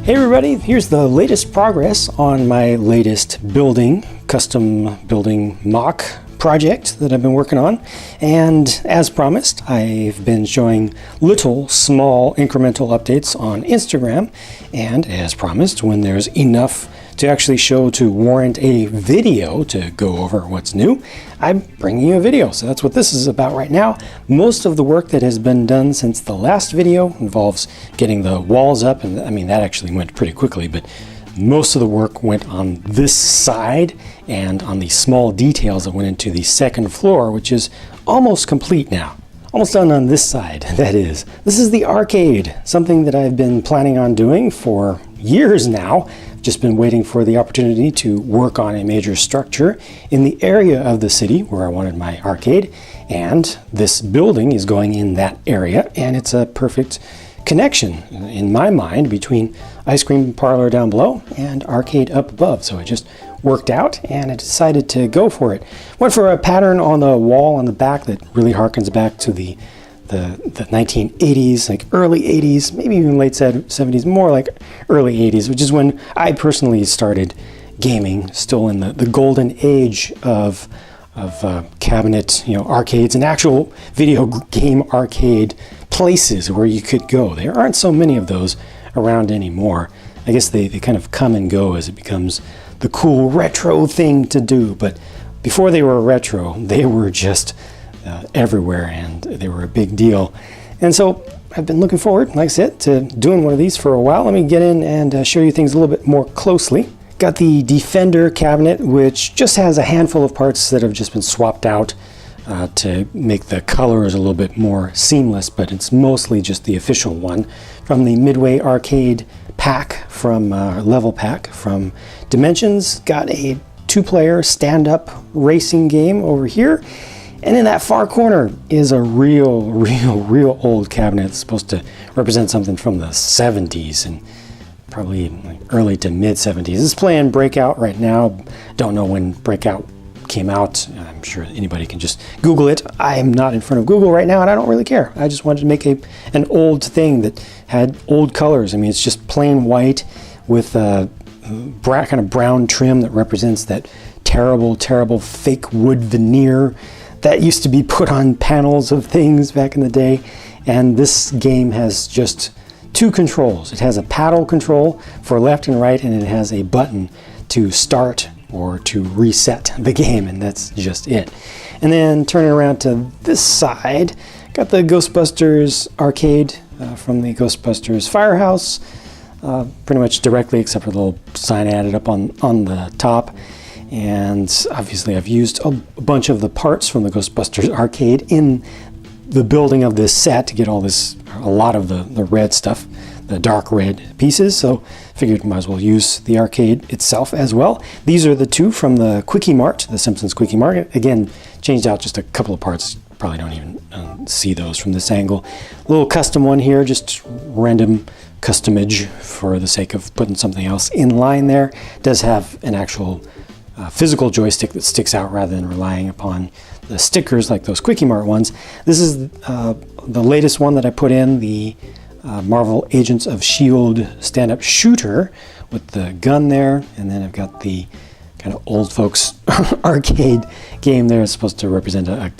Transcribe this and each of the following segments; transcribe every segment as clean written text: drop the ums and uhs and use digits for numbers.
Hey everybody, here's the latest progress on my latest custom building mock project that I've been working on. And as promised, I've been showing little small incremental updates on Instagram. And as promised, when there's enough to actually show to warrant a video to go over what's new, I'm bringing you a video. So that's what this is about right now. Most of the work that has been done since the last video involves getting the walls up, and I mean that actually went pretty quickly, but most of the work went on this side and on the small details that went into the second floor, which is almost complete now. Almost done on this side, that is. This is the arcade, something that I've been planning on doing for years now. Just been waiting for the opportunity to work on a major structure in the area of the city where I wanted my arcade, and this building is going in that area, and it's a perfect connection in my mind between ice cream parlor down below and arcade up above. So it just worked out and I decided to go for it. Went for a pattern on the wall on the back that really harkens back to the 1980s, like early 80s, maybe even late 70s, more like early 80s, which is when I personally started gaming, still in the golden age of cabinet, arcades and actual video game arcade places where you could go. There aren't so many of those around anymore. I guess they kind of come and go as it becomes the cool retro thing to do. But before they were retro, they were just everywhere, and they were a big deal. And so I've been looking forward, like I said, to doing one of these for a while. Let me get in and show you things a little bit more closely. Got the Defender cabinet, which just has a handful of parts that have just been swapped out to make the colors a little bit more seamless, but it's mostly just the official one from the Midway Arcade pack from level pack from Dimensions. Got a 2-player stand-up racing game over here. And in that far corner is a real old cabinet. It's supposed to represent something from the 70s and probably like early to mid 70s. It's playing Breakout right now. Don't know when Breakout came out. I'm sure anybody can just Google it. I am not in front of Google right now, and I don't really care. I just wanted to make an old thing that had old colors. I mean, it's just plain white with a kind of brown trim that represents that terrible fake wood veneer that used to be put on panels of things back in the day. And this game has just 2 controls. It has a paddle control for left and right, and it has a button to start or to reset the game, and that's just it. And then turning around to this side, got the Ghostbusters arcade from the Ghostbusters Firehouse, pretty much directly except for the little sign added up on the top. And obviously I've used a bunch of the parts from the Ghostbusters arcade in the building of this set to get a lot of the red stuff, the dark red pieces. So figured might as well use the arcade itself as well. These are the 2 from the Quickie Mart, the Simpsons Quickie Mart. Again, changed out just a couple of parts. Probably don't even see those from this angle. A little custom one here, just random customage for the sake of putting something else in line there. It does have an actual physical joystick that sticks out rather than relying upon the stickers like those Quickie Mart ones. This is the latest one that I put in, the Marvel Agents of S.H.I.E.L.D. stand-up shooter with the gun there, and then I've got the kind of old folks arcade game there. It's supposed to represent a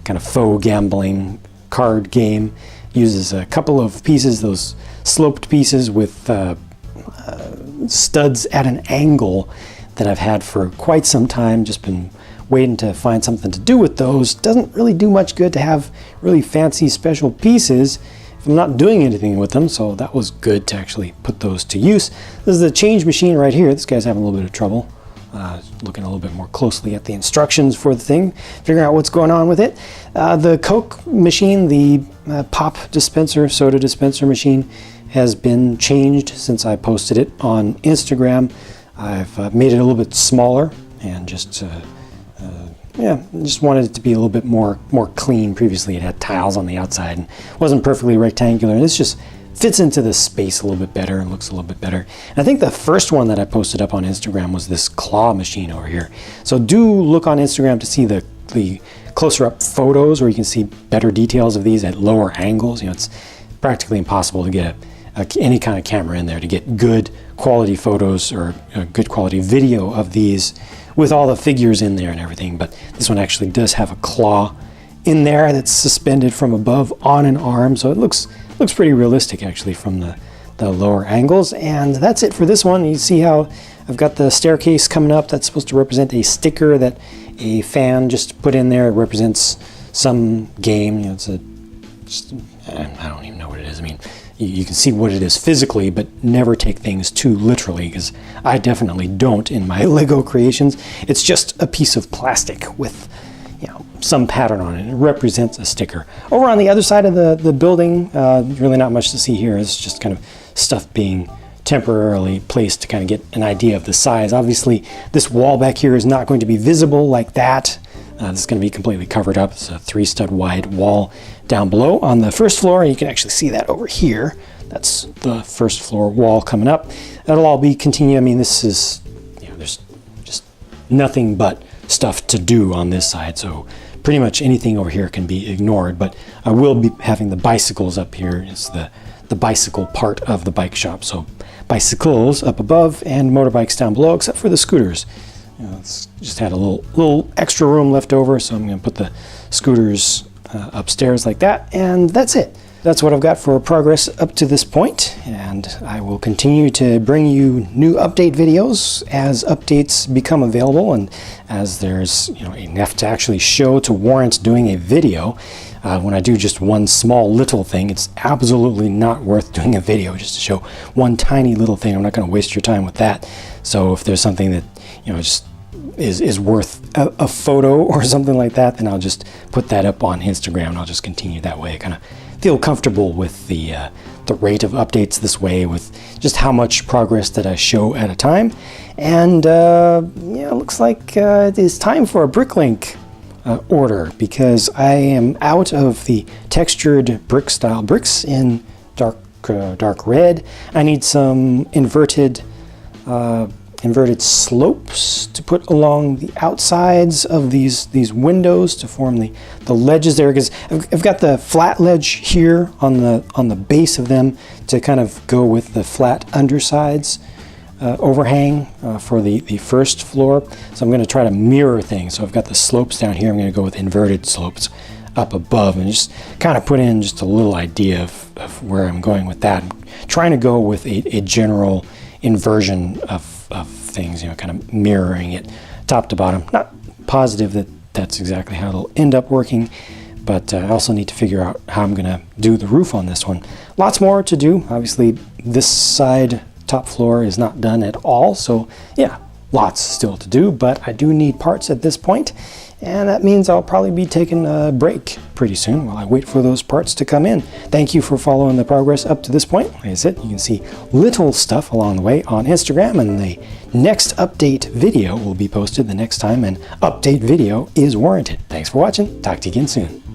kind of faux gambling card game. Uses a couple of pieces, those sloped pieces with studs at an angle that I've had for quite some time. Just been waiting to find something to do with those. Doesn't really do much good to have really fancy special pieces if I'm not doing anything with them, so that was good to actually put those to use. This is the change machine right here. This guy's having a little bit of trouble looking a little bit more closely at the instructions for the thing, figuring out what's going on with it. The Coke machine, the pop dispenser, soda dispenser machine, has been changed since I posted it on Instagram. I've made it a little bit smaller and just wanted it to be a little bit more clean. Previously it had tiles on the outside and wasn't perfectly rectangular, and this just fits into the space a little bit better and looks a little bit better. And I think the first one that I posted up on Instagram was this claw machine over here. So do look on Instagram to see the closer up photos where you can see better details of these at lower angles. It's practically impossible to get any kind of camera in there to get good quality photos or good quality video of these with all the figures in there and everything. But this one actually does have a claw in there that's suspended from above on an arm, so it looks pretty realistic actually from the lower angles. And that's it for this one. You see how I've got the staircase coming up. That's supposed to represent a sticker that a fan just put in there. It represents some game. You know, it's I don't even know what it is. I mean, you can see what it is physically, but never take things too literally, because I definitely don't in my Lego creations. It's just a piece of plastic with, you know, some pattern on it. It represents a sticker. Over on the other side of the building, really not much to see here. It's just kind of stuff being temporarily placed to kind of get an idea of the size. Obviously, this wall back here is not going to be visible like that. This is going to be completely covered up. It's a 3-stud wide wall down below on the first floor. You can actually see that over here. That's the first floor wall coming up. That'll all be continued. I mean, this is, you know, there's just nothing but stuff to do on this side, so pretty much anything over here can be ignored. But I will be having the bicycles up here. It's the bicycle part of the bike shop. So bicycles up above and motorbikes down below, except for the scooters. You know, it's just had a little extra room left over, so I'm going to put the scooters upstairs like that, and that's it. That's what I've got for progress up to this point, and I will continue to bring you new update videos as updates become available, and as there's, you know, enough to actually show to warrant doing a video. When I do just one small little thing, it's absolutely not worth doing a video just to show one tiny little thing. I'm not going to waste your time with that. So if there's something that, you know, just is worth a photo or something like that, then I'll just put that up on Instagram, and I'll just continue that way. I kind of feel comfortable with the rate of updates this way, with just how much progress that I show at a time. And yeah, it looks like it is time for a Bricklink order, because I am out of the textured brick style bricks in dark red. I need some inverted slopes to put along the outsides of these windows to form the ledges there, because I've got the flat ledge here on the base of them to kind of go with the flat undersides overhang for the first floor. So I'm going to try to mirror things. So I've got the slopes down here. I'm going to go with inverted slopes up above, and just kind of put in just a little idea of where I'm going with that. I'm trying to go with a general inversion of things, you know, kind of mirroring it top to bottom. Not positive that that's exactly how it'll end up working, but I also need to figure out how I'm going to do the roof on this one. Lots more to do. Obviously, this side top floor is not done at all, so yeah, lots still to do, but I do need parts at this point, and that means I'll probably be taking a break pretty soon while I wait for those parts to come in. Thank you for following the progress up to this point. Like I said, you can see little stuff along the way on Instagram, and the next update video will be posted the next time an update video is warranted. Thanks for watching. Talk to you again soon.